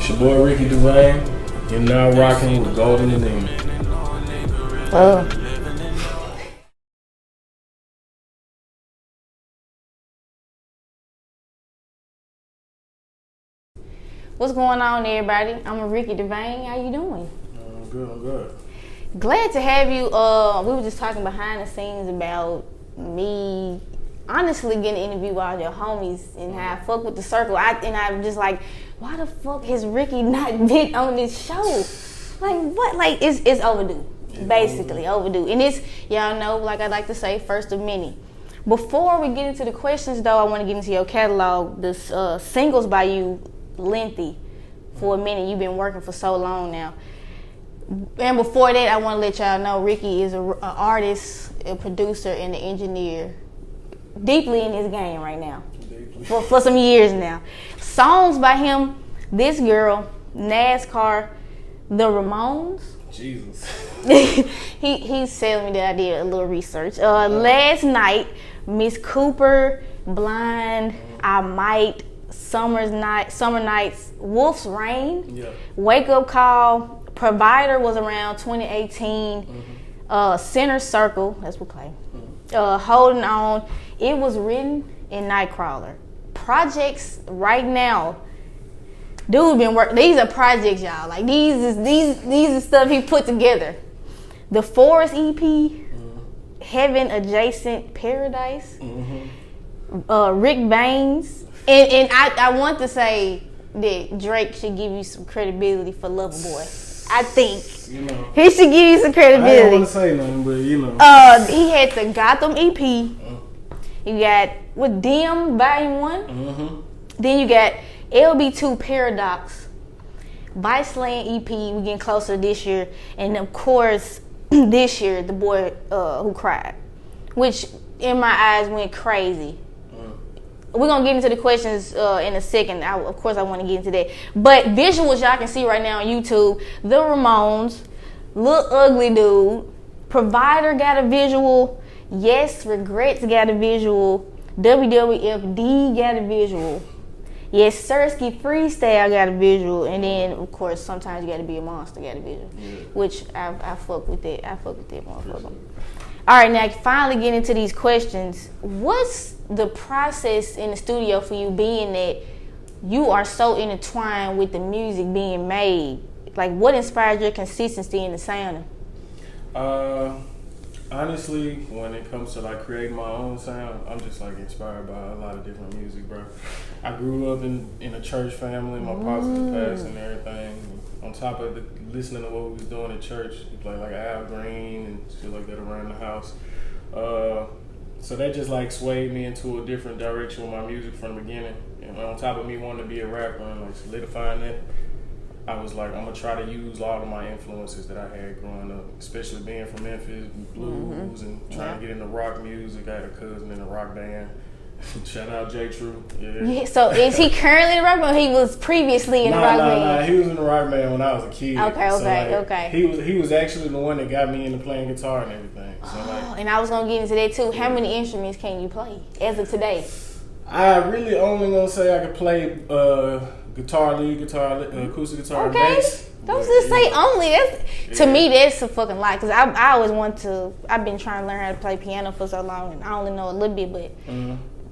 It's your boy Ricky Davaine. You're now rocking with Golden and Amy. What's going on, everybody? I'm Ricky Davaine. How you doing? I'm good. Glad to have you. We were just talking behind the scenes about me honestly getting an interview with all your homies and how I fuck with the circle. I'm just like, why the fuck has Ricky not been on this show? Like what? Like it's overdue. Basically overdue. And it's, y'all know, like I like to say, first of many. Before we get into the questions though, I want to get into your catalog. The singles by you lengthy for a minute. You've been working for so long now. And before that, I want to let y'all know Ricky is an artist, a producer, and an engineer deeply in his game right now. For some years now. Songs by him, This Girl, NASCAR, The Ramones. Jesus. He's telling me that I did a little research. Last Night, Miss Cooper, Blind, I Might, Summer Nights, Wolf's Rain, Wake Up Call, Provider was around 2018, Center Circle, that's what play, Holding On, It Was Written, and Nightcrawler. Projects right now, dude been working. These are projects, y'all. Like these is stuff he put together. The Forest EP, Heaven Adjacent Paradise, Rick Baines. And I want to say that Drake should give you some credibility for Loverboy. I think he should give you some credibility. I don't want to say nothing, but he had the Gotham EP. You got with Dim Volume 1. Then you got LB2 Paradox, Viceland EP. We getting closer this year, and of course this year The Boy Who Cried, which in my eyes went crazy. We're going to get into the questions in a second. Of course, I want to get into that. But visuals y'all can see right now on YouTube. The Ramones, Lil Ugly Dude, Provider got a visual. Yes, Regrets got a visual. WWFD got a visual. Yes, Sirski Freestyle got a visual. And then, of course, Sometimes You Gotta Be a Monster got a visual. Which I fuck with that. I fuck with that motherfucker. All right, now finally get into these questions. What's the process in the studio for you, being that you are so intertwined with the music being made? Like, what inspired your consistency in the sounding? Honestly, when it comes to like creating my own sound, I'm just like inspired by a lot of different music, bro. I grew up in a church family. My pops was a pastor and everything. On top of listening to what we was doing at church, we played like Al Green and shit like that around the house. So that just like swayed me into a different direction with my music from the beginning. And on top of me wanting to be a rapper and like solidifying that, I was like, I'm gonna try to use all of my influences that I had growing up, especially being from Memphis, blues, and trying to get into rock music. I had a cousin in a rock band. Shout out J True. Yeah. So is he currently in the rock band? Or he was previously in the rock band. Nah. He was in the rock band when I was a kid. Okay. He was actually the one that got me into playing guitar and everything. So and I was gonna get into that too. How many instruments can you play as of today? I really only gonna say I could play guitar, lead guitar, acoustic guitar, and bass. Don't just say only. To me, that's a fucking lie. Cause I always want to. I've been trying to learn how to play piano for so long, and I only know a little bit, but.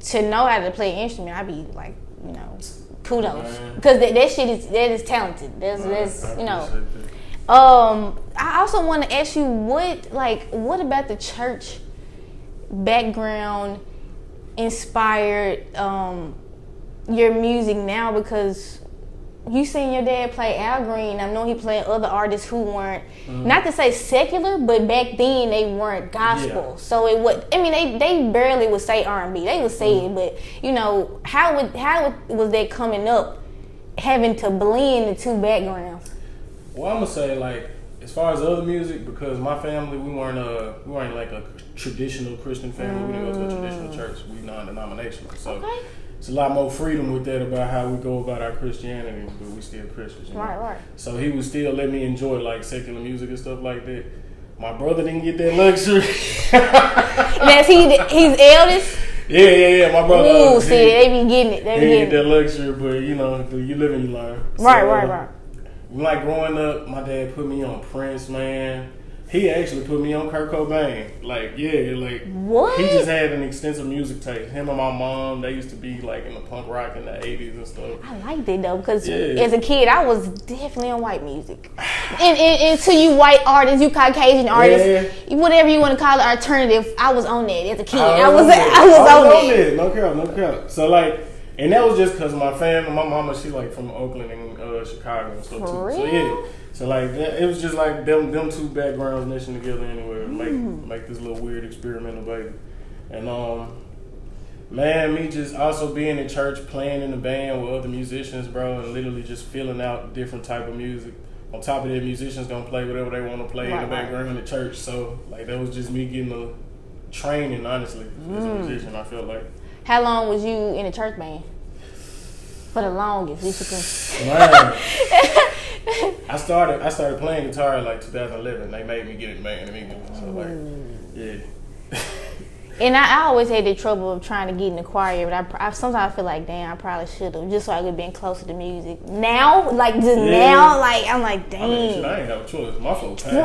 To know how to play an instrument, I'd be like, kudos, because that shit is talented. That's I also want to ask you what about the church background inspired your music now? Because you seen your dad play Al Green. I know he played other artists who weren't, not to say secular, but back then they weren't gospel. Yeah. So it would. I mean, they barely would say R&B. They would say it, but how was that coming up, having to blend the two backgrounds? Well, I'm gonna say like as far as other music, because my family we weren't like a traditional Christian family. We didn't go to a traditional church. We non-denominational. So. Okay. It's a lot more freedom with that about how we go about our Christianity, but we still Christians. Right. So he would still let me enjoy like secular music and stuff like that. My brother didn't get that luxury. He's eldest? Yeah. My brother. Ooh, see, they be getting it. They be getting that luxury, but you live and you learn. Right. Like growing up, my dad put me on Prince, man. He actually put me on Kurt Cobain. What? He just had an extensive music taste. Him and my mom, they used to be like in the punk rock in the 80s and stuff. I liked it though, because as a kid, I was definitely on white music. And to you white artists, you Caucasian artists, whatever you want to call it, alternative, I was on that as a kid. I was on that. No cap. So and that was just because my family, my mama, she like from Oakland and Chicago and stuff too. Real? So yeah. So it was just like them two backgrounds meshing together anyway, make this little weird experimental baby. And man, me just also being in church, playing in the band with other musicians, bro, and literally just feeling out different type of music. On top of that, musicians gonna play whatever they want to play in the background in the church. So that was just me getting the training, honestly, as a musician. I felt like. How long was you in the church band? For the longest, Man. I started playing guitar in 2011. They made me get it back in the beginning. So yeah. And I always had the trouble of trying to get in the choir, but I sometimes feel like, damn, I probably should have, just so I could have been closer to music. Now, now, I'm like, damn. I ain't have a choice. My folks passed.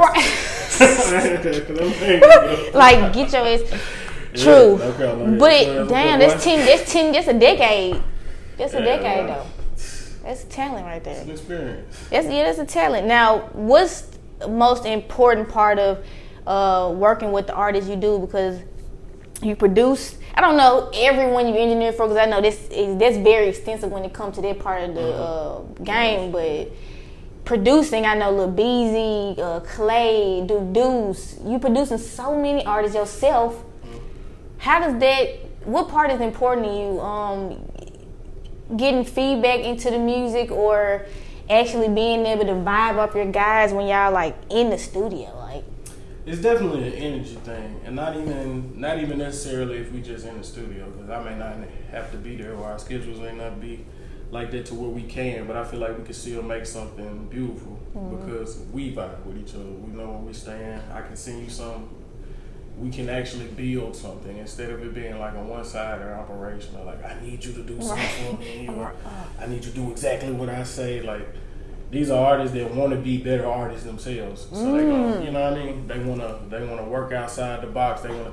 Right. Get your ass. True. But damn, that's a decade. That's a decade though. That's talent right there. It's an experience. That's a talent. Now, what's the most important part of working with the artists you do? Because you produce. I don't know everyone you engineer for, because I know that's very extensive when it comes to that part of the game. But producing, I know Lil Beezy, Clay, Deuce. You producing so many artists yourself. How does that? What part is important to you? Getting feedback into the music, or actually being able to vibe up your guys when y'all in the studio? It's definitely an energy thing, and not even necessarily if we just in the studio, because I may not have to be there, or our schedules may not be like that to where we can, but I feel like we can still make something beautiful because we vibe with each other. We know where we stand. I can send you something. We can actually build something instead of it being a one-sided operation, or I need you to do something for me, or I need you to do exactly what I say. These are artists that want to be better artists themselves, so they gonna, you know what I mean? They wanna work outside the box. They wanna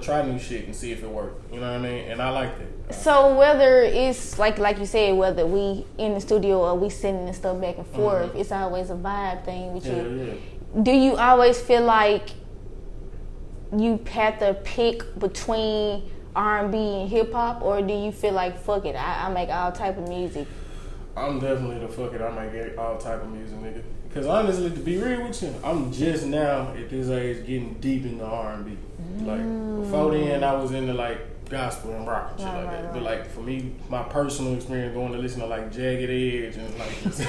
try new shit and see if it works. You know what I mean? And I like that. So whether it's like you said, whether we in the studio or we sending this stuff back and forth, it's always a vibe thing with you. Yeah. Do you always feel like you have to pick between R&B and hip hop, or do you feel like fuck it, I make all type of music? I'm definitely the fuck it, I make all type of music, nigga. Because honestly, to be real with you, I'm just now at this age getting deep into R&B. Before then, I was into gospel and rock and shit that. But for me, my personal experience going to listen to Jagged Edge and just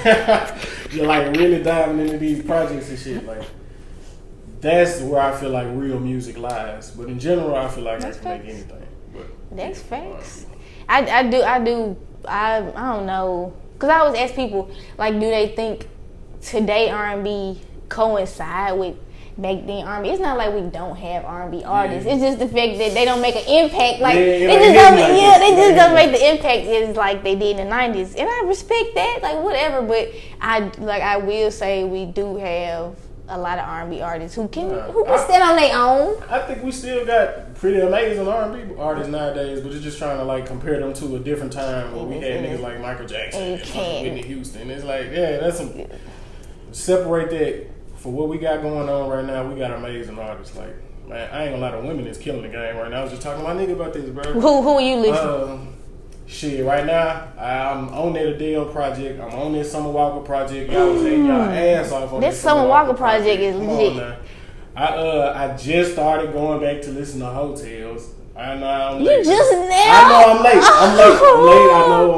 really diving into these projects and shit, that's where I feel like real music lies. But in general, I feel like I can make anything. But that's facts. I don't know. Because I always ask people, do they think today R&B coincide with back then R&B? It's not like we don't have R&B artists. It's just the fact that they don't make an impact. They just don't make the impact as they did in the 90s. And I respect that, whatever. But I will say we do have a lot of R&B artists who can stand on their own. I think we still got pretty amazing R&B artists nowadays, but it's just trying to compare them to a different time where we had niggas like Michael Jackson and Whitney Houston. It's that's some separate that for what we got going on right now. We got amazing artists. Man, I ain't gonna lie, the women is killing the game right now. I was just talking to my nigga about this, bro. Who are you listening? Shit, right now, I'm on that Adele project. I'm on this Summer Walker project. Y'all was hating y'all ass off on this Summer Walker project is legit. I just started going back to listen to Hotels. I know I'm late. You just now? I know I'm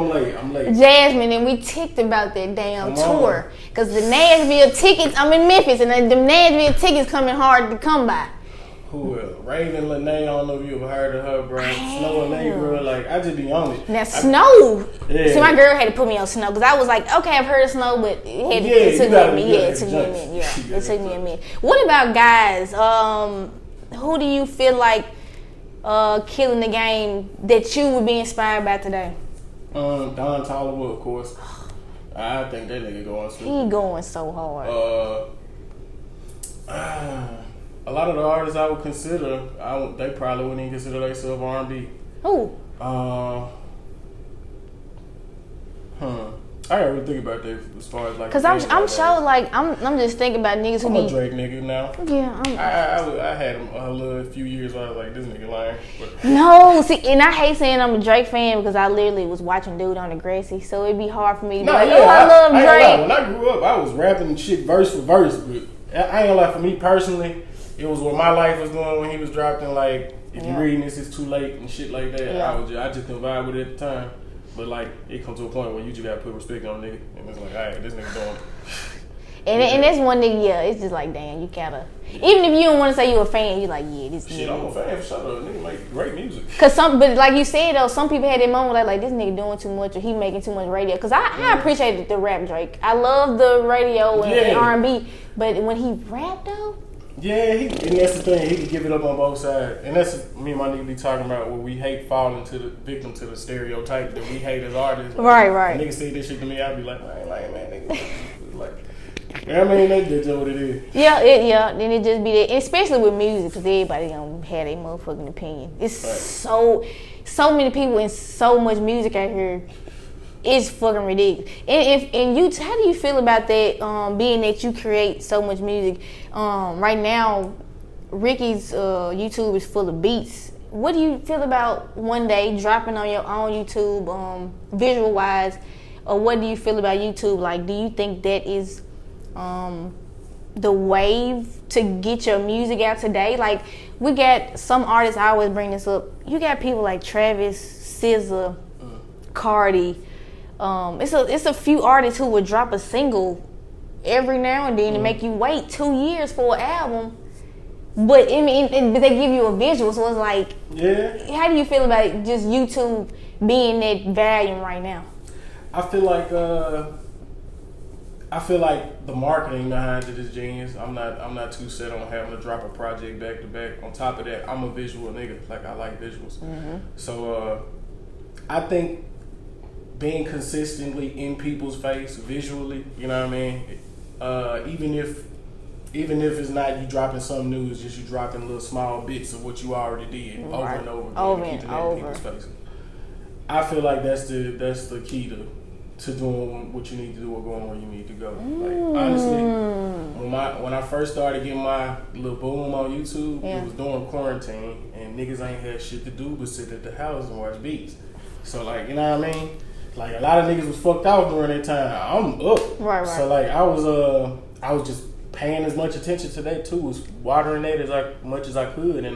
late. I'm late. Jasmine, and we ticked about that damn tour. Because the Nashville tickets, I'm in Memphis, and the Nashville tickets coming hard to come by. Who else? Raven Lene, I don't know if you ever heard of her, bro. Snow and Lane, bro. I just be on it. Now, Snow. Yeah. See, my girl had to put me on Snow because I was like, okay, I've heard of Snow, but it took me a minute. What about guys? Who do you feel like killing the game that you would be inspired by today? Don Toliver, of course. I think that nigga going stupid. He going so hard. A lot of the artists I would consider, they probably wouldn't even consider themselves R&B. Who? I gotta really think about that as far as like. Cause I'm sure like I'm just thinking about niggas who I'm a be Drake nigga now. Yeah, I had him a few years where I was like, this nigga lying. But. No, see, and I hate saying I'm a Drake fan because I literally was watching Dude on the Grassy, so it'd be hard for me to be like, I love Drake. When I grew up, I was rapping shit verse for verse, but I ain't gonna lie, for me personally, it was what my life was doing when he was dropping like, if you're reading this, it's too late and shit like that. Yeah. I just couldn't vibe with it at the time. But like, it comes to a point where you just gotta put respect on a nigga, and it's like, alright, this nigga doing. And that's one nigga, it's just like, damn, you gotta. Even if you don't want to say you a fan, you like, yeah, this shit, nigga. I'm a fan for sure. Nigga make great music. But like you said though, some people had that moment like this nigga doing too much or he making too much radio. Cause I appreciated the rap Drake. I love the radio and R&B, but when he rapped though. Yeah, and that's the thing. He can give it up on both sides, and that's me and my nigga be talking about where we hate falling to the victim to the stereotype that we hate as artists. Right. Niggas say this shit to me, I'd be like, I ain't lying, man. Nigga, like, I mean, that's just what it is. Yeah. Then it just be that, especially with music, because everybody gonna have their motherfucking opinion. It's so many people and so much music out here. It's fucking ridiculous. And how do you feel about that? Being that you create so much music, right now, Ricky's YouTube is full of beats. What do you feel about one day dropping on your own YouTube, visual wise, or what do you feel about YouTube? Like, do you think that is the wave to get your music out today? Like, we got some artists. I always bring this up. You got people like Travis, SZA, Cardi. It's a few artists who would drop a single every now and then to make you wait 2 years for an album, but they give you a visual, so it's like, how do you feel about it, just YouTube being that volume right now? I feel like the marketing behind it is genius. I'm not too set on having to drop a project back to back. On top of that, I'm a visual nigga. Like, I like visuals. So I think being consistently in people's face visually, you know what I mean? Even if it's not you dropping some new, it's just you dropping little small bits of what you already did over and over again, keeping that in people's faces. I feel like that's the key to doing what you need to do or going where you need to go. Like, honestly, when I first started getting my little boom on YouTube, it was during quarantine, and niggas ain't had shit to do but sit at the house and watch beats. So like, you know what I mean? Like, a lot of niggas was fucked out during that time. I'm up. Right. So like, I was just paying as much attention to that too, was watering that as much as I could, and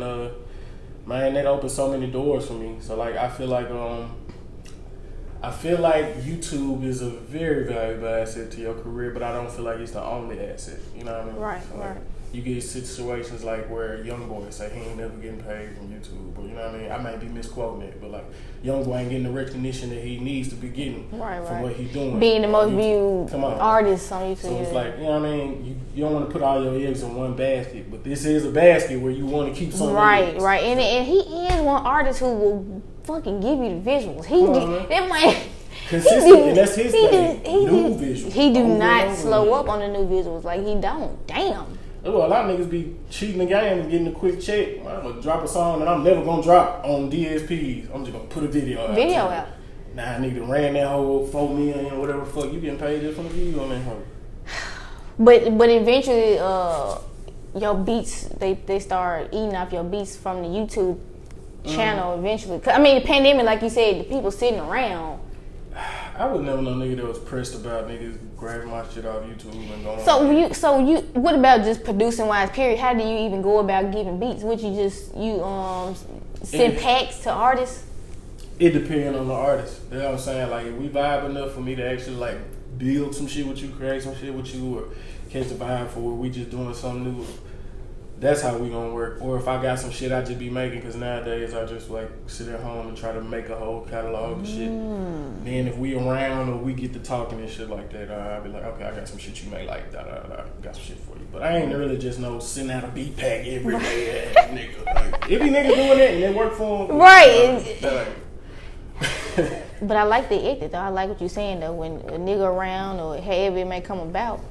man, that opened so many doors for me. So like, I feel like YouTube is a very valuable asset to your career, but I don't feel like it's the only asset. You know what I mean? Right. So like, you get situations like where young boy say he ain't never getting paid from YouTube, or you know what I mean? I might be misquoting it, but like, young boy ain't getting the recognition that he needs to be getting from what he's doing. Being the most viewed artist on YouTube. So it's like, you know what I mean? You don't want to put all your eggs in one basket, but this is a basket where you want to keep some. Right. And he is one artist who will fucking give you the visuals. That man. Consistent, and that's his thing. New visuals. He do not slow up on the new visuals. Like, he don't. Damn. Well, a lot of niggas be cheating the game and getting a quick check. I'm gonna drop a song that I'm never gonna drop on DSPs. I'm just gonna put a video out. Nah, nigga ran that whole 4 million, whatever the fuck. You getting paid just from the view on that hoe. But eventually, your beats, they start eating off your beats from the YouTube channel eventually. I mean, the pandemic, like you said, the people sitting around. I would never know nigga that was pressed about niggas grabbing my shit off YouTube and going. So you, what about just producing wise? Period. How do you even go about giving beats? Would you just send packs to artists? It depends on the artist. You know what I'm saying? Like, if we vibe enough for me to actually like build some shit with you, create some shit with you, or catch the vibe for where we just doing something new, That's how we gonna work. Or if I got some shit I just be making, because nowadays I just like sit at home and try to make a whole catalog of shit. Then if we around or we get to talking and shit like that, I'll be like, okay, I got some shit you may like, got some shit for you. But I ain't really just send out a beat pack every day ass nigga. Like, if these niggas doing it and it work for them, right. But I like the ethic though. I like what you're saying though. When a nigga around or however it may come about,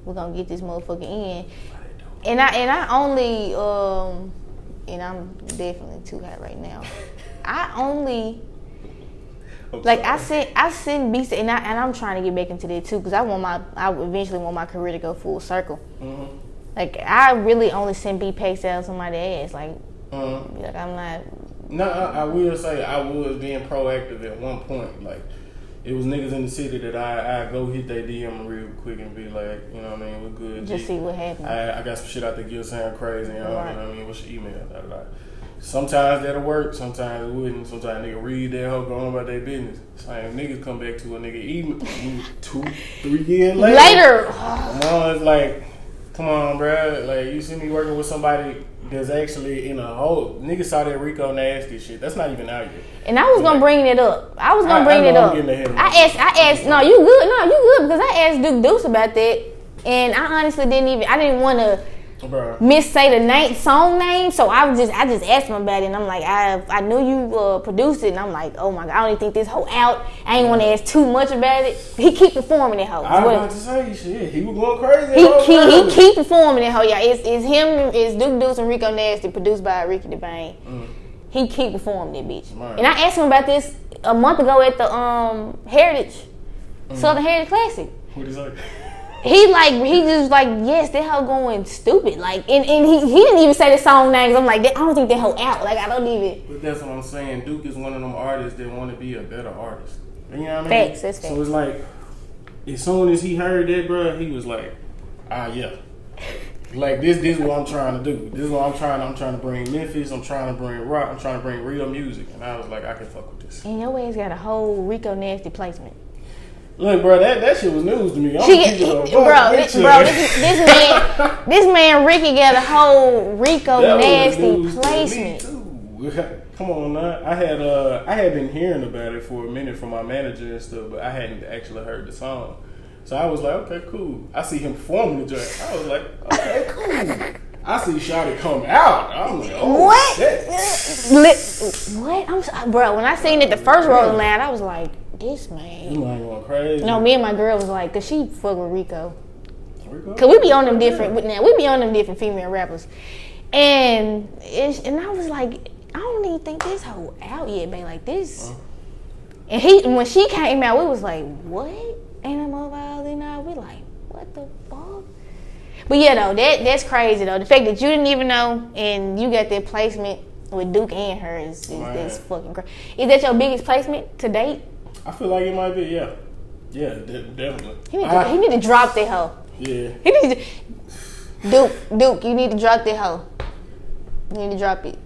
we're gonna get this motherfucker in. And I only and I'm definitely too hot right now. I only like I send beats and I'm trying to get back into that too because I eventually want my career to go full circle. Mm-hmm. Like I really only send beat packs out somebody's ass. Like I'm not. No, I will say I was being proactive at one point. Like, it was niggas in the city that I go hit their DM real quick and be like, you know what I mean, we're good. Just see what happens. I got some shit out there, you sound crazy, you know what I mean, what's your email? Sometimes that'll work, sometimes it wouldn't. Sometimes nigga read that hoe, go on about their business. Same niggas come back to a nigga even 2-3 years later. It's like, come on, bro. Like, you see me working with somebody that's actually in a whole nigga saw that Rico Nasty shit. That's not even out yet. And I was gonna bring it up. I asked. No, you good because I asked Duke Deuce about that, and I honestly didn't want to missay the song name, so I just asked him about it, and I'm like, I knew you produced it, and I'm like, oh my god, I don't even think this hoe out. I ain't want to ask too much about it. He keep performing that hoe. I was about to say shit. He was going crazy. He keep performing that hoe. Yeah, it's him. It's Duke Deuce and Rico Nasty, produced by Ricky Davaine. He keep performing that bitch. Right. And I asked him about this a month ago at the Heritage Southern Heritage Classic. What is that? He just like, yes, that hoe going stupid. Like, and he didn't even say the song names. I'm like, I don't think that hoe out. Like, I don't even. But that's what I'm saying. Duke is one of them artists that want to be a better artist. You know what I mean? Facts, that's facts. So it's like, as soon as he heard that, bro, he was like, yeah. Like, this is what I'm trying to do. This is what I'm trying to bring Memphis. I'm trying to bring rock. I'm trying to bring real music. And I was like, I can fuck with this. And your ass got a whole Rico Nasty placement. Look, bro, that shit was news to me. This man Ricky got a whole Rico Nasty placement. Come on, now. I had been hearing about it for a minute from my manager and stuff, but I hadn't actually heard the song. So I was like, okay, cool. I see him performing the joint. I was like, okay, cool. I see Shawty come out. I'm like, oh, what? Shit. What? Bro, when I seen it the first Rolling Loud, I was like, this man. You ain't going crazy. No, me and my girl was like, cause she fuck with Rico. Cause we be on them different. Now we be on them different female rappers, and I was like, I don't even think this hoe out yet, babe. Like this. And when she came out, we was like, what? Ain't no more violin now. We like, what the fuck? But yeah, though, that's crazy though. The fact that you didn't even know and you got that placement with Duke and her is that's fucking crazy. Is that your biggest placement to date? I feel like it might be, yeah. Yeah, definitely. He need to drop that hoe. Yeah. He need to, Duke, you need to drop that hoe. You need to drop it.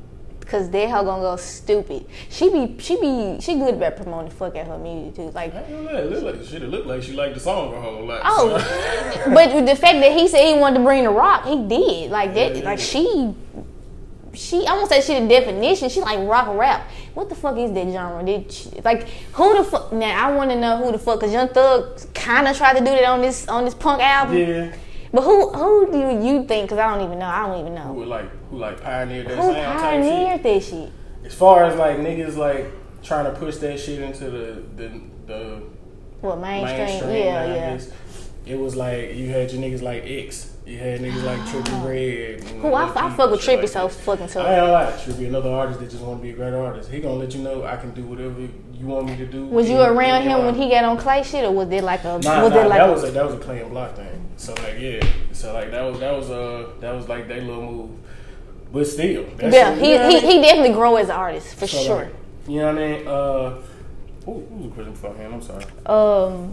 Cause that hoe gonna go stupid. She good about promoting the fuck out her music too. Like, it looked like she liked the song a whole lot. Oh, so. But the fact that he said he wanted to bring the rock, he did. Like that, like she. I won't say she the definition. She like rock and rap. What the fuck is that genre? Like who the fuck? Now I want to know who the fuck. Cause Young Thug kind of tried to do that on this punk album. Yeah. But who do you think? Cause I don't even know. Who pioneered that sound? Who pioneered that shit? As far as like niggas like trying to push that shit into the mainstream? Yeah. It was like you had your niggas like X. You had niggas like Trippie Redd. Who I fuck with Trippie so fucking tough. I ain't gonna lie, Trippie, another artist that just want to be a great artist. He gonna let you know I can do whatever you want me to do. Was you around him when he got on Clay shit, or was there like a? That was a Clay and Block thing. So like that was like their little move. But still, he definitely grow as an artist for sure. Like, you know what I mean? Who was the person beforehand? I'm sorry.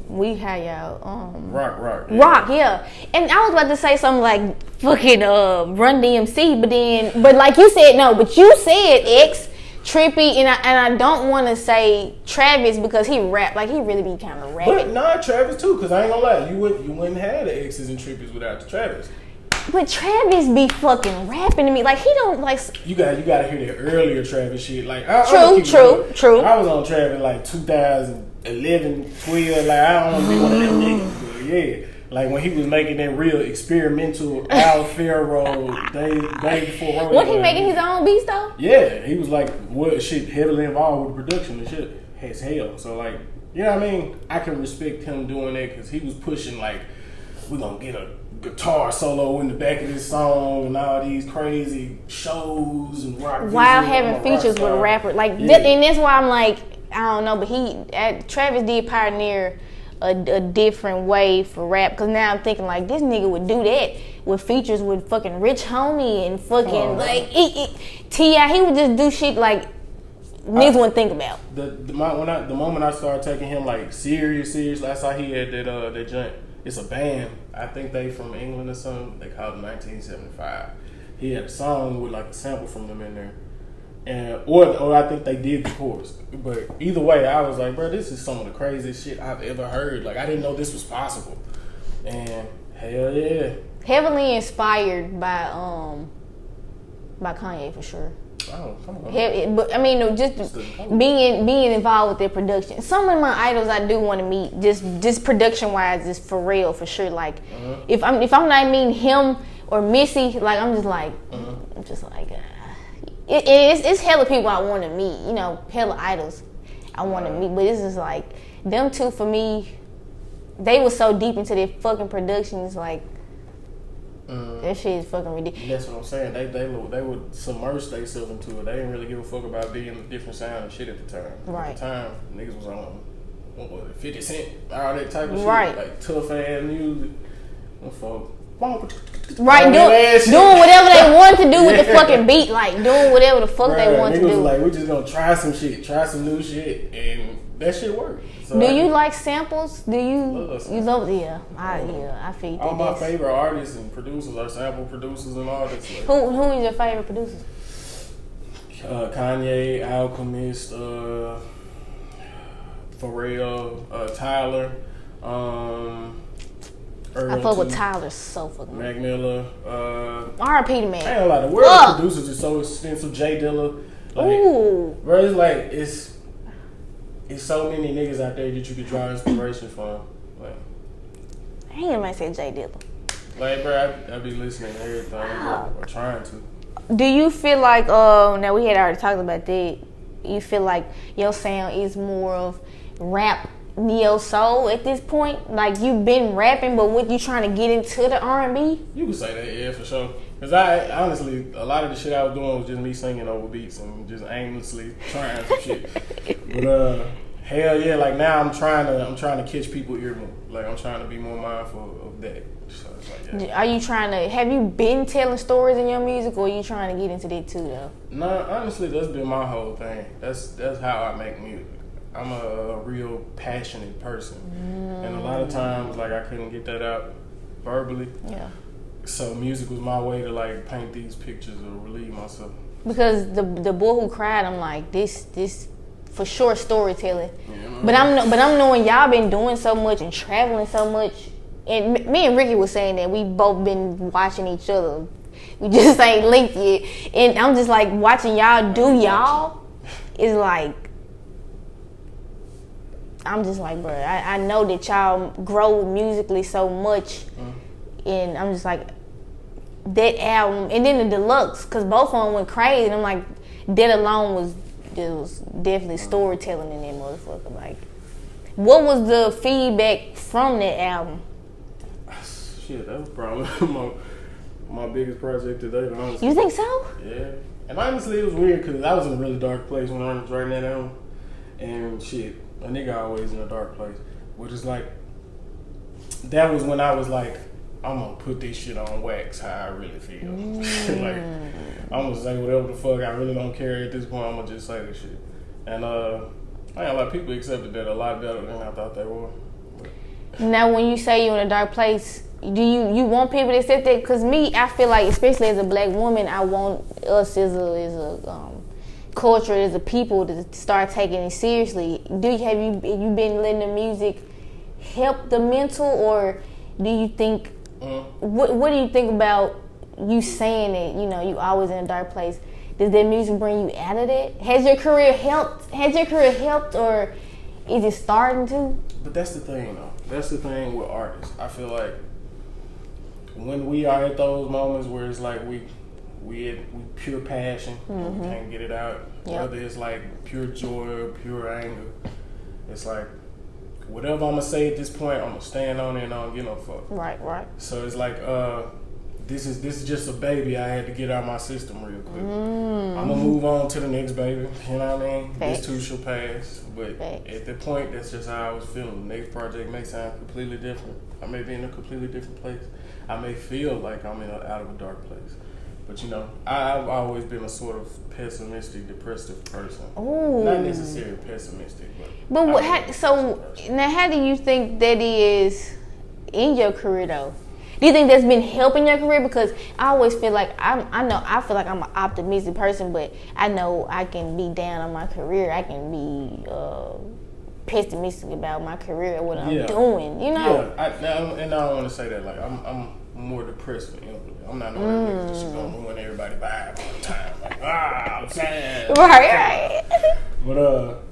We had y'all. Rock. Yeah. Rock, yeah. And I was about to say something like fucking Run DMC, but like you said, no. But you said X, Trippie, and I don't want to say Travis because he rap like he really be kind of rapping. But nah, Travis too, because I ain't gonna lie, you wouldn't have the X's and Trippies without the Travis. But Travis be fucking rapping to me like he don't like. You gotta hear the earlier Travis shit. Like True. I was on Travis like 2011, 12. Like I don't want to be one of them niggas, but yeah. Like when he was making that real experimental Al Farrow day before Rodeo. Wasn't he making his own beats though? Yeah, he was like heavily involved with the production and shit as hell. So like, you know what I mean? I can respect him doing that because he was pushing like, we're gonna get a guitar solo in the back of this song and all these crazy shows and rock. While having features with a rapper, like, and that's why I'm like, I don't know, but Travis did pioneer a different way for rap. Cause now I'm thinking like this nigga would do that with features with fucking Rich Homie and fucking like T.I. He would just do shit like niggas wouldn't think about. The moment I started taking him like serious, that's how he had that joint. It's a band. I think they from England or something. They called it 1975. He had a song with like a sample from them in there. And or I think they did the chorus. But either way, I was like, bro, this is some of the craziest shit I've ever heard. Like I didn't know this was possible. And hell yeah. Heavily inspired by Kanye for sure. Oh, come on. But I mean, just being involved with their production. Some of my idols I do want to meet, just production wise, is for real, for sure. Like, if I'm not meeting him or Missy, like I'm just like, it's hella people I want to meet. You know, hella idols I want to meet. But it's just like them two for me. They were so deep into their fucking productions, like. That shit is fucking ridiculous. That's what I'm saying. They would submerge themselves into it. They didn't really give a fuck about being a different sound and shit at the time. Right. At the time, niggas was on 50 Cent, all that type of shit. Right. Like tough ass music. Right, doing whatever they wanted to do with the fucking beat, like doing whatever the fuck they wanted to do. Like, we're just gonna try some new shit, and that shit worked. So do you like samples? Do you love? Yeah, I feel that. All my favorite artists and producers are sample producers and artists. Like, who is your favorite producer? Kanye, Alchemist, Pharrell, Tyler. I fuck with Tyler so fucking Mac Miller. R.I.P. to man. I ain't gonna lie, the world of producers is so extensive. Jay Dilla. Like, ooh. Bro, it's like it's so many niggas out there that you could draw inspiration from. Like, I ain't gonna say Jay Dilla. Like, bro, I be listening to everything or trying to. Do you feel like now we had already talked about that? You feel like your sound is more of rap neo soul at this point? Like you've been rapping, but what you trying to get into the R&B? You can say that, yeah, for sure. Cause I honestly, a lot of the shit I was doing was just me singing over beats and just aimlessly trying some shit. But hell yeah, like now I'm trying to catch people's ear more. Like I'm trying to be more mindful of that. So it's like, yeah. Are you trying to? Have you been telling stories in your music, or are you trying to get into that too, though? No, honestly, that's been my whole thing. That's how I make music. I'm a real passionate person, and a lot of times, like I couldn't get that out verbally. Yeah. So music was my way to like paint these pictures or relieve myself. Because the Boy Who Cried, I'm like this for sure storytelling. Yeah, but I'm knowing y'all been doing so much and traveling so much. And me and Ricky was saying that we both been watching each other. We just ain't linked yet. And I'm just like watching y'all do y'all is like. I'm just like, bro, I know that y'all grow musically so much, and I'm just like, that album, and then the deluxe, because both of them went crazy, and I'm like, that alone was definitely storytelling in that motherfucker. Like, what was the feedback from that album? Shit, that was probably my biggest project today, honestly. You think so? Yeah. And honestly, it was weird, because I was in a really dark place when I was writing that album, and shit. A nigga always in a dark place. But it's like, that was when I was like, I'm gonna put this shit on wax how I really feel. Like, I'm gonna say whatever the fuck, I really don't care at this point, I'm gonna just say this shit. And I ain't a lot of people accepted that a lot better than I thought they were. But. Now, when you say you're in a dark place, do you want people to accept that? Because me, I feel like, especially as a black woman, I want us as a culture, as a people, to start taking it seriously. Have you been letting the music help the mental, or do you think What do you think about you saying it? You know, you always in a dark place. Does that music bring you out of that? Has your career helped? Or is it starting to? But that's the thing, though. That's the thing with artists. I feel like when we are at those moments where it's like we pure passion, we can't get it out. Whether it's like pure joy or pure anger, it's like whatever I'm gonna say at this point, I'm gonna stand on it and I don't give no fuck. Right. So it's like this is just a baby I had to get out of my system real quick. I'm gonna move on to the next baby. You know what I mean? Facts. This too shall pass. But Facts. at the point, that's just how I was feeling. The next project may sound completely different. I may be in a completely different place. I may feel like I'm out of a dark place. But you know, I've always been a sort of pessimistic, depressive person. Ooh. Not necessarily pessimistic, but now how do you think that is in your career though? Do you think that's been helping your career? Because I always feel like I feel like I'm an optimistic person, but I know I can be down on my career. I can be pessimistic about my career and what I'm doing. You know? Yeah, I don't want to say that. Like I'm more depressed than empathy. I'm not one of the niggas that's gonna ruin everybody's vibe all the time. Like, I'm sad. Right. But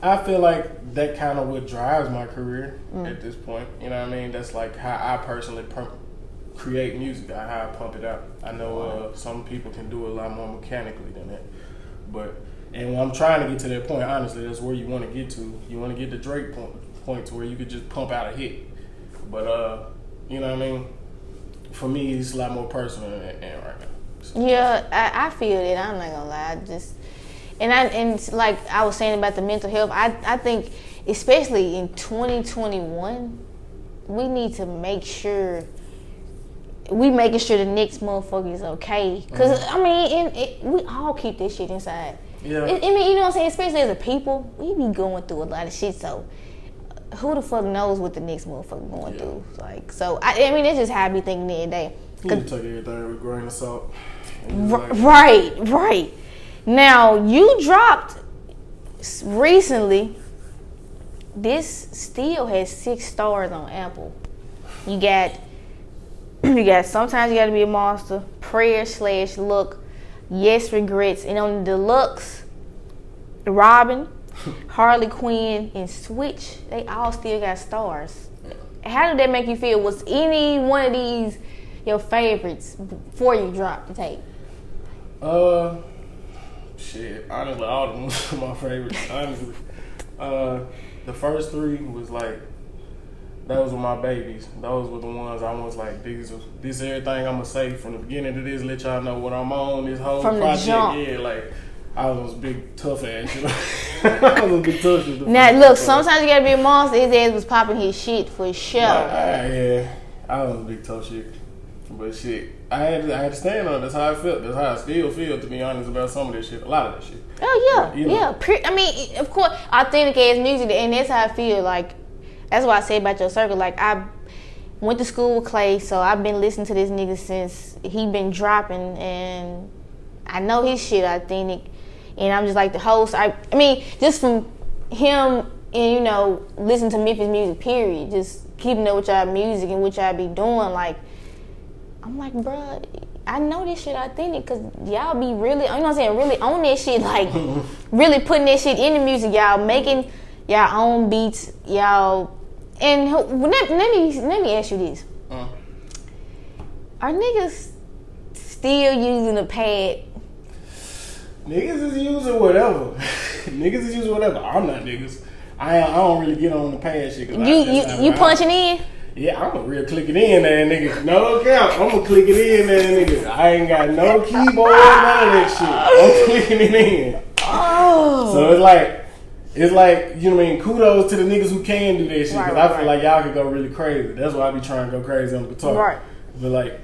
I feel like that kind of what drives my career at this point. You know what I mean? That's like how I personally create music, how I pump it out. I know some people can do it a lot more mechanically than that. And when I'm trying to get to that point, honestly, that's where you want to get to. You want to get to Drake point to where you could just pump out a hit. But, you know what I mean? For me, it's a lot more personal than that right now. So. Yeah, I feel it. I'm not gonna lie. And like I was saying about the mental health, I think especially in 2021, we need to make sure we making sure the next motherfucker is okay. Cause I mean, we all keep this shit inside. Yeah. I mean, you know what I'm saying? Especially as a people, we be going through a lot of shit. So who the fuck knows what the next motherfucker going through? Like, so I mean, that's just how I be thinking every day. You need to take everything with a grain of salt. Right. Now, you dropped recently, this still has 6 stars on Apple. You got Sometimes You Gotta Be a Monster, Prayer / Look, Yes Regrets, and on the deluxe, Robin, Harley Quinn, and Switch, they all still got stars. How did that make you feel? Was any one of these your favorites before you dropped the tape? Shit, honestly, all of them were my favorites. Honestly, the first 3 was like, those were my babies. Those were the ones I was like, this everything I'm gonna say from the beginning to this, let y'all know what I'm on. This whole from project, the jump. yeah, like I was a big tough ass. You know? I was a big tough shit. Now look, Sometimes You Gotta Be a Monster. His ass was popping his shit for sure. Yeah, I was a big tough shit. But shit, I had to stand on it. That's how I felt. That's how I still feel, to be honest, about some of this shit. A lot of that shit. Oh yeah, but, you know. I mean, of course, authentic ass music, and that's how I feel. Like, that's what I say about your circle. Like, I went to school with Clay, so I've been listening to this nigga since he been dropping, and I know his shit authentic. And I'm just like the host. I mean, just from him and, you know, listening to Memphis music, period. Just keeping up with y'all music and what y'all be doing. Like, I'm like, bruh, I know this shit authentic because y'all be really, you know what I'm saying, really on that shit. Like, really putting that shit in the music. Y'all making y'all own beats. Y'all, and let me ask you this. Are niggas still using a pad? Niggas is using whatever. Niggas is using whatever. I'm not niggas. I don't really get on the pad shit. You punching in? Yeah, I'm a real click it in there, nigga. No cap. I'm gonna click it in there, nigga. I ain't got no keyboard, none of that shit. I'm clicking it in. Oh. So it's like, you know what I mean? Kudos to the niggas who can do that shit. Because I feel like y'all could go really crazy. That's why I be trying to go crazy on the guitar. Right. But like,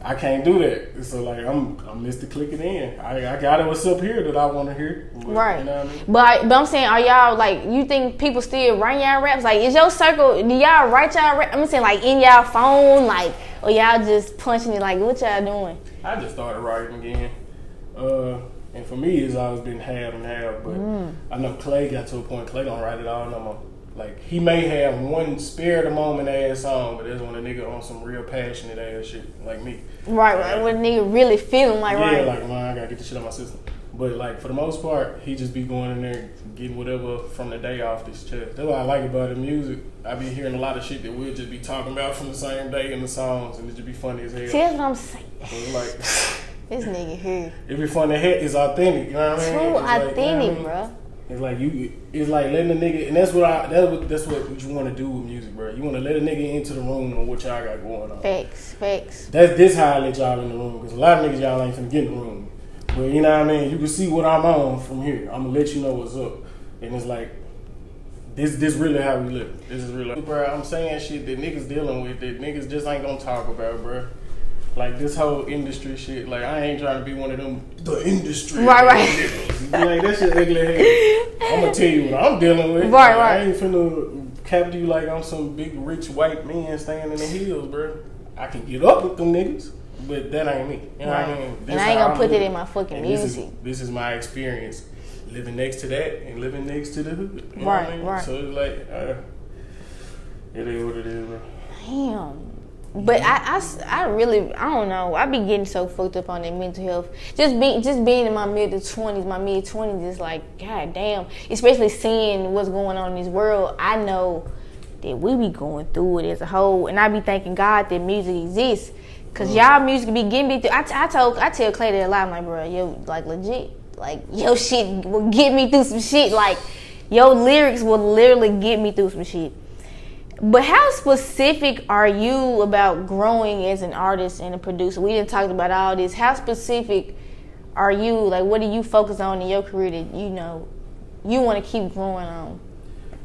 I can't do that. So like, I'm Mr. Click It In. I got it what's up here that I want to hear. But, right. You know what I mean? But I'm saying, are y'all like, you think people still write y'all raps? Like, is your circle, do y'all write y'all rap? I'm saying like in y'all phone, like, or y'all just punching it? Like, what y'all doing? I just started writing again. And for me, it's always been half and half. But I know Clay got to a point. Clay don't write it all no more. Like, he may have one spare the moment ass song, but there's when a nigga on some real passionate ass shit, like me. Right. When a nigga really feeling like, yeah, right. like, man, I gotta get this shit out my system. But, like, for the most part, he just be going in there getting whatever from the day off this chest. That's what I like about the music. I be hearing a lot of shit that we'll just be talking about from the same day in the songs, and it just be funny as hell. See, that's what I'm saying. So it's like, this nigga here. it be funny. It's authentic, you know what I mean? Too It's authentic, like, bro. It's like it's like letting the nigga, and that's what you want to do with music, bro. You want to let a nigga into the room on what y'all got going on. Facts. This how I let y'all in the room, because a lot of niggas y'all ain't finna get in the room. But you know what I mean? You can see what I'm on from here. I'm gonna let you know what's up. And it's like, this really how we live. This is really, bro. I'm saying shit that niggas dealing with that niggas just ain't gonna talk about, bro. Like, this whole industry shit. Like, I ain't trying to be one of them, the industry. Right. Niggas. Like, that shit ugly as hell. I'm gonna tell you what I'm dealing with. Right. I ain't finna capture you like I'm some big rich white man standing in the hills, bro. I can get up with them niggas, but that ain't me. You know what I mean? And I ain't gonna put that in my fucking music. This is my experience living next to that and living next to the hood. You know right, what I mean? right. So it's like, it is what it is, bro. Damn. But I really, I don't know. I be getting so fucked up on that mental health. Just being in my mid 20s, is like, god damn. Especially seeing what's going on in this world, I know that we be going through it as a whole, and I be thanking God that music exists, cause y'all music be getting me through. I tell Clay that a lot. I'm like, bro, yo, like legit, like your shit will get me through some shit. Like your lyrics will literally get me through some shit. But how specific are you about growing as an artist and a producer? We didn't talk about all this. How specific are you? Like, what do you focus on in your career that you know you want to keep growing on?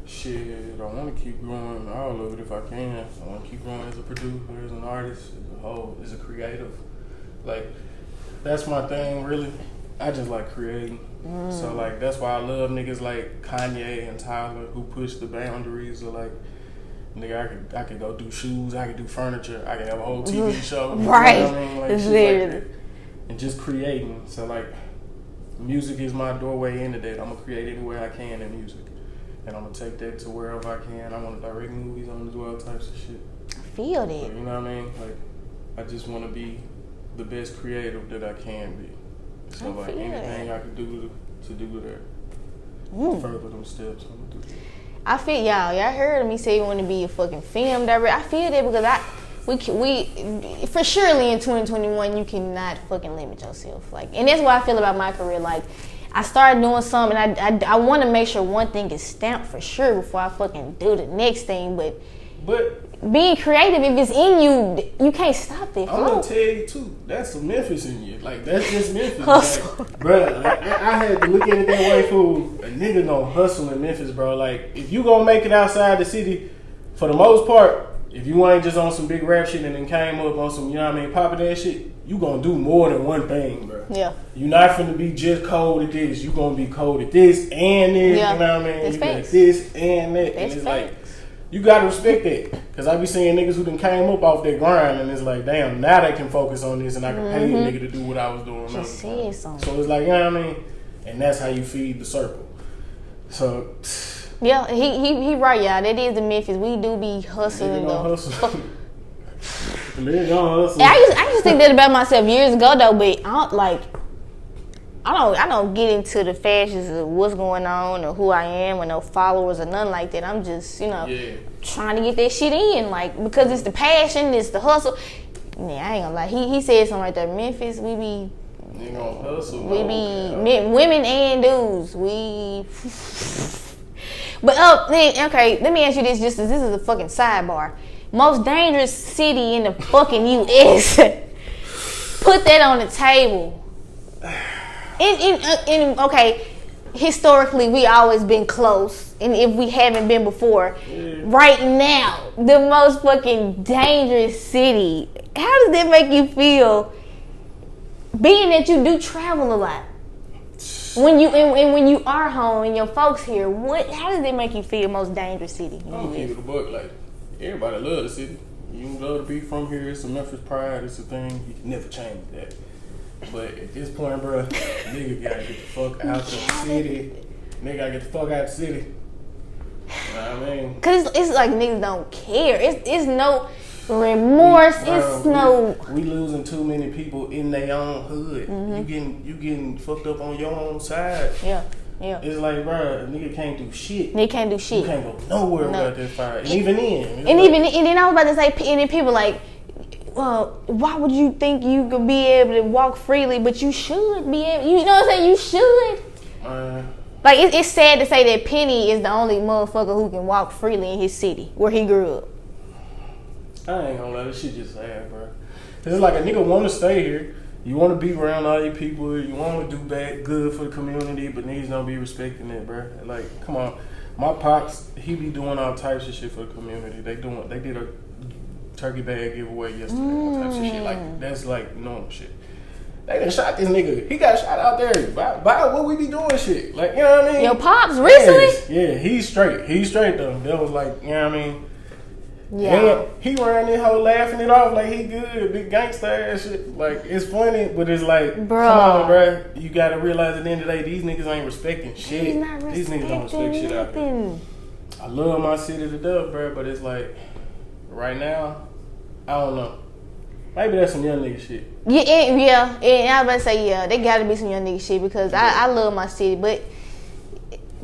Shit, I want to keep growing all of it if I can. I want to keep growing as a producer, as an artist, as a whole, as a creative. Like, that's my thing, really. I just like creating. So, like, that's why I love niggas like Kanye and Tyler who push the boundaries of, like, nigga, I could go do shoes, I could do furniture, I could have a whole TV show. Right. You know what I mean? Like, shit like that. And just creating. So, like, music is my doorway into that. I'm going to create anywhere I can in music. And I'm going to take that to wherever I can. I want to direct movies on as well, types of shit. I feel that. So, you know what I mean? Like, I just want to be the best creative that I can be. So, like, anything I can do to do that. Further them steps, I'm going to do that. I feel y'all heard me say you want to be a fucking film director. I feel that because we for surely in 2021 you cannot fucking limit yourself. Like, and that's what I feel about my career. Like, I started doing something, and I want to make sure one thing is stamped for sure before I fucking do the next thing. But being creative, if it's in you, you can't stop it. I'm gonna tell you too. That's some Memphis in you. Like, that's just Memphis. Like, bro, like, I had to look at it that way, fool. A nigga gonna hustle in Memphis, bro. Like, if you gonna make it outside the city, for the most part, if you ain't just on some big rap shit and then came up on some, you know what I mean, poppin' ass shit, you gonna do more than one thing, bro. Yeah. You not finna be just cold at this. You gonna be cold at this and this. Yeah. You know what I mean? That's you facts. got this and that. That's and it's facts. like, you gotta respect that. Cause I be seeing niggas who done came up off their grind and it's like, damn, now they can focus on this and I can pay a nigga to do what I was doing. Just said something. So it's like, you know what I mean? And that's how you feed the circle. So yeah, he right, y'all. That is the Memphis. We do be hustling though. Nigga gonna hustle. I used to think that about myself years ago though, but I don't get into the fashions of what's going on or who I am or no followers or nothing like that. I'm just, trying to get that shit in, like, because it's the passion, it's the hustle. Yeah, I ain't gonna lie. He said something right there. Memphis, we be hustle. We be women and dudes. But okay, let me ask you this. This is a fucking sidebar. Most dangerous city in the fucking U.S. Put that on the table. Okay, historically we always been close, and if we haven't been before, right now the most fucking dangerous city. How does that make you feel? Being that you do travel a lot, when you are home and your folks here, how does that make you feel? Most dangerous city? I'm gonna keep it a buck. Like, everybody love the city. You love to be from here. It's a Memphis pride. It's a thing. You can never change that. But at this point, bro, nigga gotta get the fuck out the city. Nigga gotta get the fuck out the city. I mean, cause it's like niggas don't care. It's no remorse. We losing too many people in their own hood. You getting fucked up on your own side. Yeah. It's like, bro, a nigga can't do shit. They can't do shit. You can't go nowhere without that fire. And even then. And then I was about to say, and then people like, well, why would you think you could be able to walk freely? But you should be able. You know what I'm saying? You should. Like it's sad to say that Penny is the only motherfucker who can walk freely in his city where he grew up. I ain't gonna lie, this shit just sad, bro. It's like a nigga want to stay here. You want to be around all your people. You want to do good for the community, but niggas don't be respecting it, bro. Like, come on. My pops, he be doing all types of shit for the community. They did a turkey bag giveaway yesterday, all types of shit. Like, that's like normal shit. They done shot this nigga. He got shot out there. By what we be doing shit? Like, you know what I mean? Your pops recently? Yeah, he's straight. He's straight though. That was like, you know what I mean? Yeah. And he ran this whole laughing it off like he good, big gangster ass shit. Like, it's funny, but it's like, come on, bro. You gotta realize at the end of the day, these niggas ain't respecting shit. These niggas don't respect shit out there. I love my city to death, bro, but it's like, right now, I don't know. Maybe that's some young nigga shit. Yeah. And I was about to say, yeah, they gotta be some young nigga shit because I love my city, but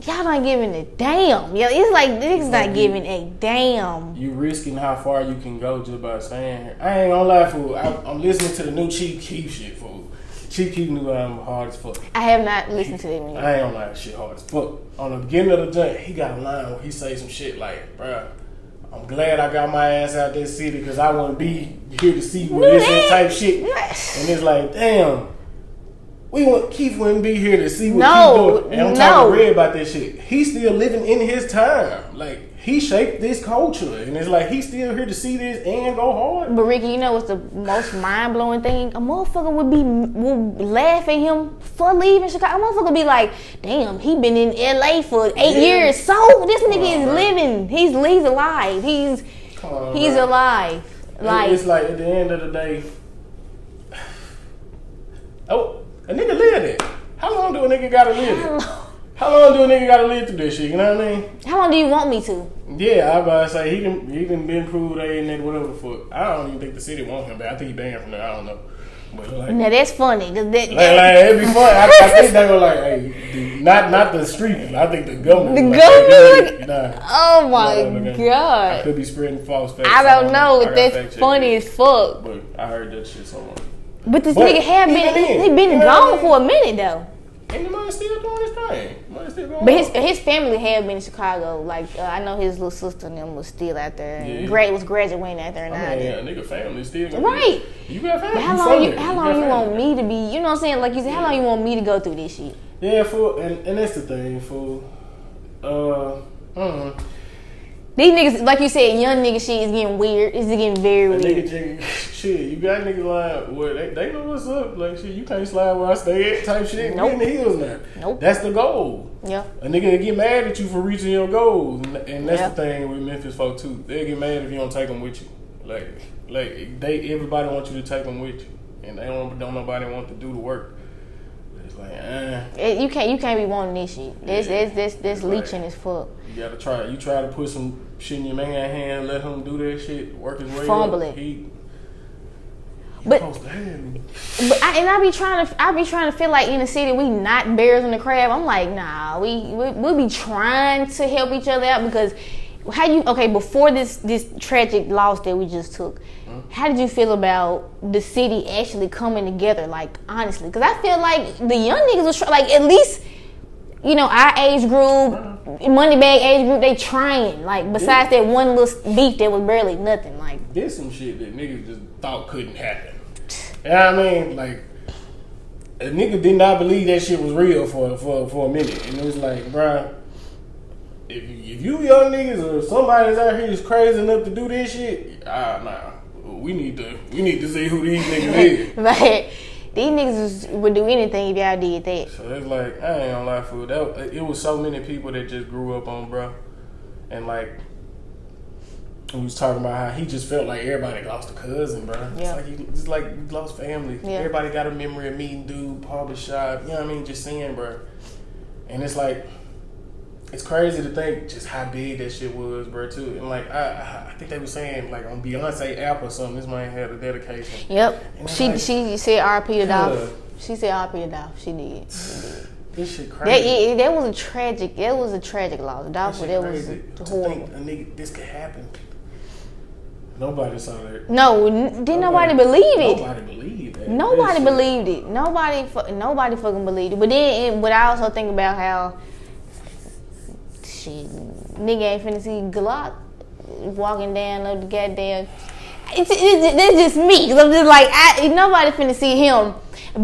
y'all not giving a damn. Yeah, it's like niggas not giving a damn. You risking how far you can go just by saying here. I ain't gonna lie, fool. I'm listening to the new Chief Keef shit, fool. Chief Keef new album hard as fuck. I have not listened to them yet. I ain't gonna lie, that shit hard as fuck. On the beginning of the joint, he got a line where he say some shit like, bruh, I'm glad I got my ass out that city because I want to be here to see what this is type shit. And it's like, damn. Keith wouldn't be here to see what Keith doing. And I'm talking to Red about that shit. He's still living in his time. Like, he shaped this culture. And it's like, he's still here to see this and go hard. But Ricky, you know what's the most mind-blowing thing? A motherfucker would laugh at him for leaving Chicago. A motherfucker would be like, damn, he been in LA for 8 years. So, this nigga is living. He's alive. He's alive. Like, it's like, at the end of the day, a nigga live it. How long do a nigga gotta live it? How long do a nigga gotta live through this shit? You know what I mean? How long do you want me to? Yeah, I was about to say he done been proved A and then whatever the fuck. I don't even think the city want him, but I think he banned from there. I don't know. But like, now that's funny. Like it'd be funny. I think they were like, hey, not the street. I think the government. Oh my god! I could be spreading false facts. I don't know. That's funny as fuck. But I heard that shit somewhere. But this nigga have been he been gone for a minute though. And the man still doing his thing. But his family have been in Chicago. Like I know his little sister and them was still out there. Yeah. Was graduating out there now. Yeah, nigga family still. Right. You got family. But how long you want me to be? You know what I'm saying? Like you said, how long you want me to go through this shit? Yeah, fool. And that's the thing, fool. These niggas, like you said, young nigga shit is getting weird. It's getting very weird. Shit, you got niggas lying. Well, they know what's up. Like, shit, you can't slide where I stay at type shit. Nope. We in the hills now. Nope. That's the goal. Yeah. A nigga get mad at you for reaching your goals. And that's the thing with Memphis folk, too. They'll get mad if you don't take them with you. Like everybody wants you to take them with you. And they don't nobody want to do the work. It's like, You can't be wanting this shit. This leeching as fuck. You gotta try it. You try to put some shit in your man's hand, let him do that shit, work his way Fumble up. it. I be trying to feel like in the city we not bears in the crab. I'm like, nah, we be trying to help each other out because before this tragic loss that we just took, how did you feel about the city actually coming together? Like honestly, because I feel like the young niggas was like at least. You know, our age group, Moneybag age group, they trying. Like, besides that one little beef that was barely nothing. Like, there's some shit that niggas just thought couldn't happen. You know what I mean? Like, a nigga did not believe that shit was real for a minute. And it was like, bruh, if you young niggas or somebody's out here is crazy enough to do this shit, nah. We need to see who these niggas is. Right. These niggas would do anything if y'all did that. So it's like, I ain't gonna lie, fool. It was so many people that just grew up on, bro. And like, he was talking about how he just felt like everybody lost a cousin, bro. Yeah. It's like you lost family. Yeah. Everybody got a memory of meeting dude, barbershop, you know what I mean? Just seeing, bro. And it's like, it's crazy to think just how big that shit was, bro, too. And like I think they were saying like on Beyonce app or something, this man had a dedication. Yep. She like, she said R.P. to Dolph. She said R.P. to Dolph. She did. This shit crazy. That was a tragic. That was a tragic loss. Dolph. That was horrible. To think a nigga this could happen. Nobody saw that. No, didn't nobody believe it. Nobody believed that. Nobody believed it. Nobody fucking believed it. But then, but I also think about how shit, nigga ain't finna see Glock walking down up the goddamn. It's just me, cause I'm just like nobody finna see him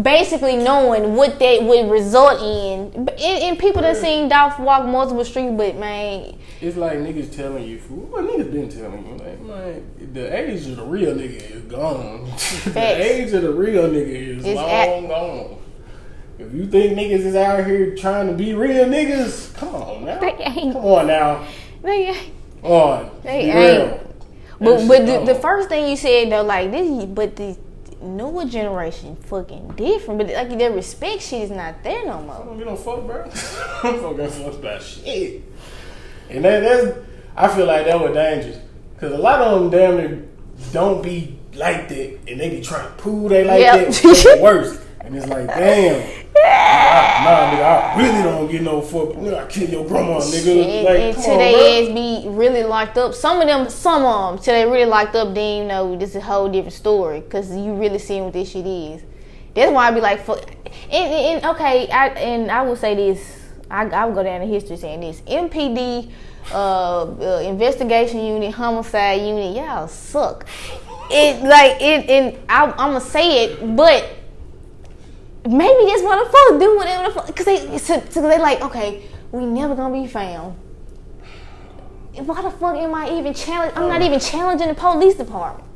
basically knowing what that would result in. And people that seen Dolph walk multiple streets, but man, it's like niggas telling you, what niggas been telling you, like, man, the age of the real nigga is gone. The age of the real nigga is long gone. If you think niggas is out here trying to be real niggas, come on now. They ain't. Come on now. They ain't. On. They ain't. But the first thing you said though, like this, but the newer generation fucking different. But like their respect shit is not there no more. I don't give no fuck, bro. I don't fucking fuck about shit. And that's I feel like that was dangerous because a lot of them damn near don't be like that, and they be trying to prove they like that. It's worse. And it's like, damn. Nah, nigga, I really don't get no fuck. Nigga, I kill your grandma, nigga. Like, until they ass be really locked up. Some of them, till they really locked up, then you know this is a whole different story. Cause you really seeing what this shit is. That's why I be like, fuck. And okay, I will say this. I would go down in history saying this. MPD, investigation unit, homicide unit, y'all suck. And I'ma say it, but. Maybe that's why the fuck do whatever the fuck. Because they like, okay, we never gonna be found. Why the fuck am I even challenging? I'm not even challenging the police department.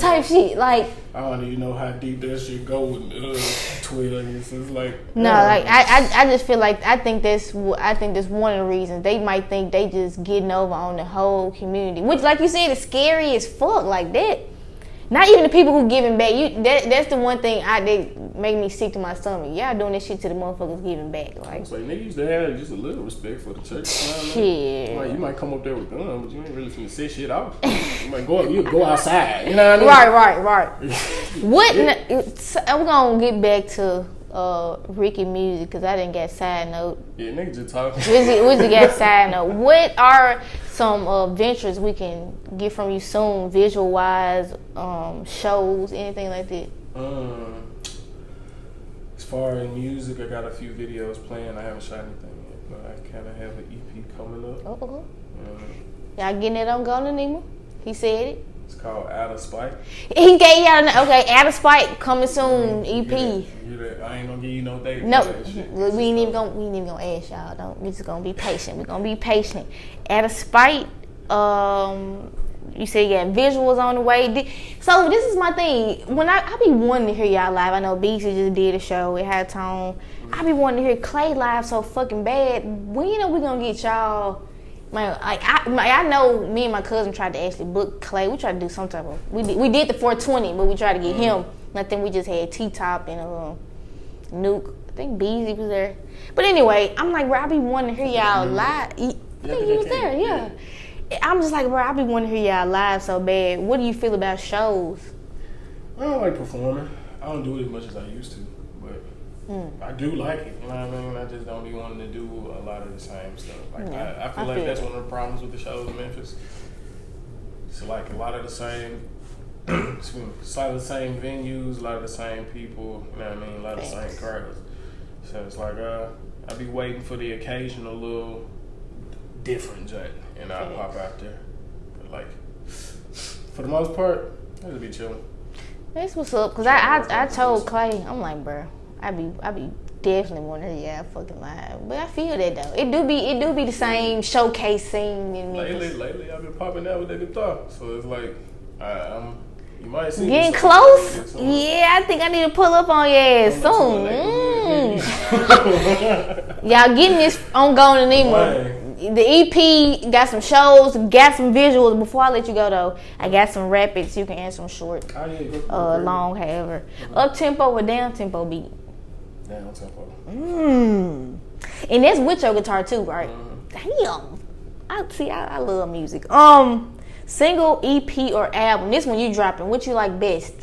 Type shit. Like, I don't even know how deep that shit go with Twitter. It's like no, like I just feel like I think that's one of the reasons they might think they just getting over on the whole community, which, like you said, is scary as fuck. Like that. Not even the people who giving back. That's the one thing they make me sick to my stomach. Y'all doing this shit to the motherfuckers giving back. Like, it's like niggas used to have just a little respect for the church. Shit. Like, you might come up there with guns, but you ain't really finna set shit out. You might go outside. You know what I mean? Right. What? I'm gonna get back to Ricky music because I didn't get side note. Yeah, niggas just talking. Wizzy got side note. What are some ventures we can get from you soon, visual wise, shows, anything like that? As far as music, I got a few videos playing. I haven't shot anything yet, but I kind of have an EP coming up. Y'all getting it on Golden Nemo? He said it. It's called Out of Spite. He gave y'all Out of Spite coming soon EP. I ain't gonna give you no date. No, we ain't even gonna ask y'all. We just gonna be patient. We're gonna be patient. Out of Spite. You said you got visuals on the way. So this is my thing. When I be wanting to hear y'all live. I know BC just did a show. It had tone. I be wanting to hear Clay live so fucking bad. When are we gonna get y'all? Man, I know me and my cousin tried to actually book Clay. We tried to do some type of. We did the 420, but we tried to get him. Nothing. We just had T-Top and Nuke. I think Beezy was there. But anyway, I'm like, bro, I be wanting to hear y'all live. I think he was there. Yeah. I'm just like, bro, I be wanting to hear y'all live so bad. What do you feel about shows? I don't like performing. I don't do it as much as I used to, but I do like it. You know what I mean? I just don't be wanting to do a lot of the same stuff. Like I feel like that's one of the problems with the shows in Memphis. It's like a lot of the same, a lot of the same venues, a lot of the same people. You know what I mean? A lot of the same crowds. So it's like I be waiting for the occasional little different joint, and I'll pop out there. But like, for the most part, I just be chilling. That's what's up. Cause I told Clay, I'm like, bro, I be definitely wanting to hear y'all fucking live. But I feel that though. It do be the same showcase scene in Memphis. Lately I've been popping out with that guitar, so it's like you might see getting close. Yeah, I think I need to pull up on your ass soon. Y'all getting this on Going to Nemo. The EP got some shows, got some visuals. Before I let you go though, I got some rapids. You can answer them short, long, however. Up tempo or down tempo beat? Down tempo. And that's with your guitar too, right? Damn. I love music. Single, EP, or album. This one you dropping. What you like best?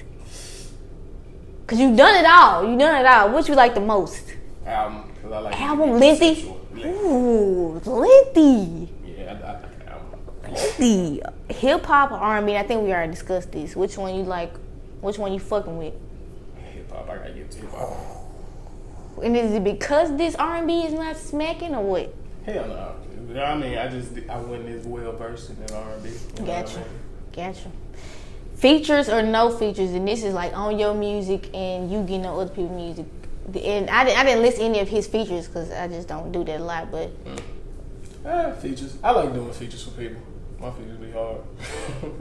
Cause you done it all. What you like the most? Album. Cause I like album lengthy. Ooh, lengthy. Yeah, I like album. Lengthy. Hip hop or R&B? I think we already discussed this. Which one you like? Which one you fucking with? Hip hop. I gotta get to hip hop. And is it because this R&B is not smacking or what? Hell no. I mean, I wasn't as well versed in R&B. Gotcha. Features or no features, and this is like on your music and you getting on other people's music. And I didn't list any of his features because I just don't do that a lot. But features. I like doing features for people. My features be hard.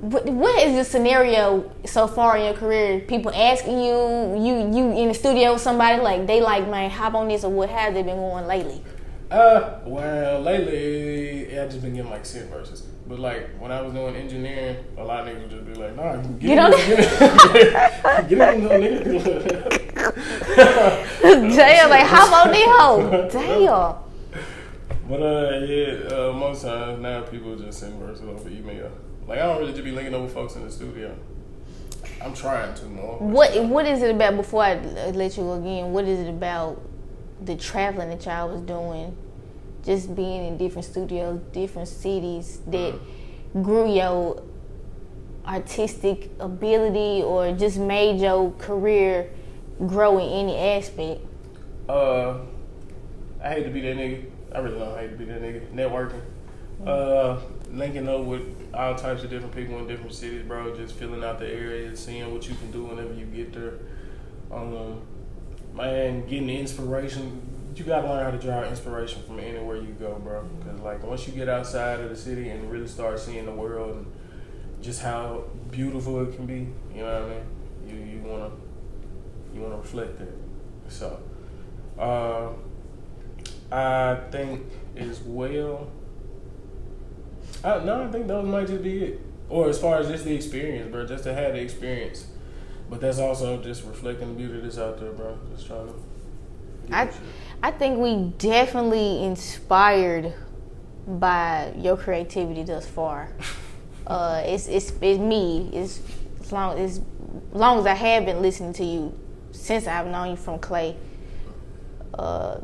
What is the scenario so far in your career? People asking you in the studio with somebody like they like, man, hop on this, or what have they been going lately? Well, lately I just been getting like synth verses. But like when I was doing engineering, a lot of niggas would just be like, nah, get on it, nigga. Damn, like hop on this hoe. Damn. But most times now people just send verses over email. Like I don't really just be linking over folks in the studio. I'm trying to more. What is it about, before I let you go again, what is it about the traveling that y'all was doing, just being in different studios, different cities, that grew your artistic ability or just made your career grow in any aspect? I hate to be that nigga. I really don't hate to be that nigga. Networking. Linking up with all types of different people in different cities, bro. Just filling out the area, seeing what you can do whenever you get there. Man, getting the inspiration. You gotta learn how to draw inspiration from anywhere you go, bro. Because like once you get outside of the city and really start seeing the world and just how beautiful it can be, you know what I mean? You wanna reflect that. So, I think as well. I think those might just be it. Or as far as just the experience, bro, just to have the experience. But that's also just reflecting the beauty that's out there, bro. Just trying to. I think we definitely inspired by your creativity thus far. It's me. It's as long as I have been listening to you since I've known you from Clay. Hella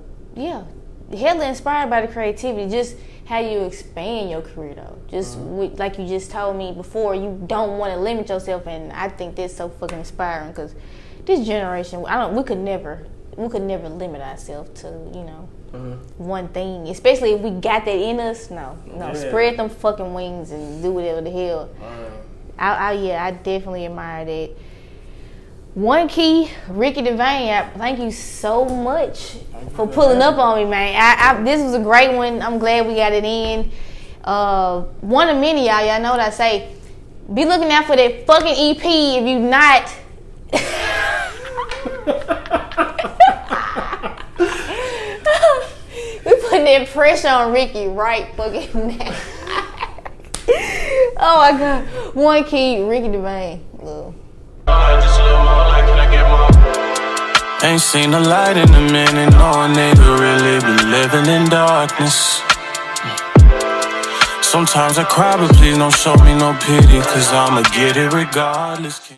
inspired by the creativity. Just how you expand your career though. Just like you just told me before, you don't want to limit yourself, and I think that's so fucking inspiring because this generation, we could never limit ourselves to one thing, especially if we got that in us. No, spread them fucking wings and do whatever the hell. I definitely admire that. One Key, Ricky Davaine, thank you so much for pulling up on me, man. This was a great one. I'm glad we got it in. One of many, y'all know what I say. Be looking out for that fucking EP if you not. We putting that pressure on Ricky right fucking now. Oh my God. One Key, Ricky Davaine. Love. Ain't seen the light in a minute, no a nigga really be living in darkness. Sometimes I cry, but please don't show me no pity, cause I'ma get it regardless.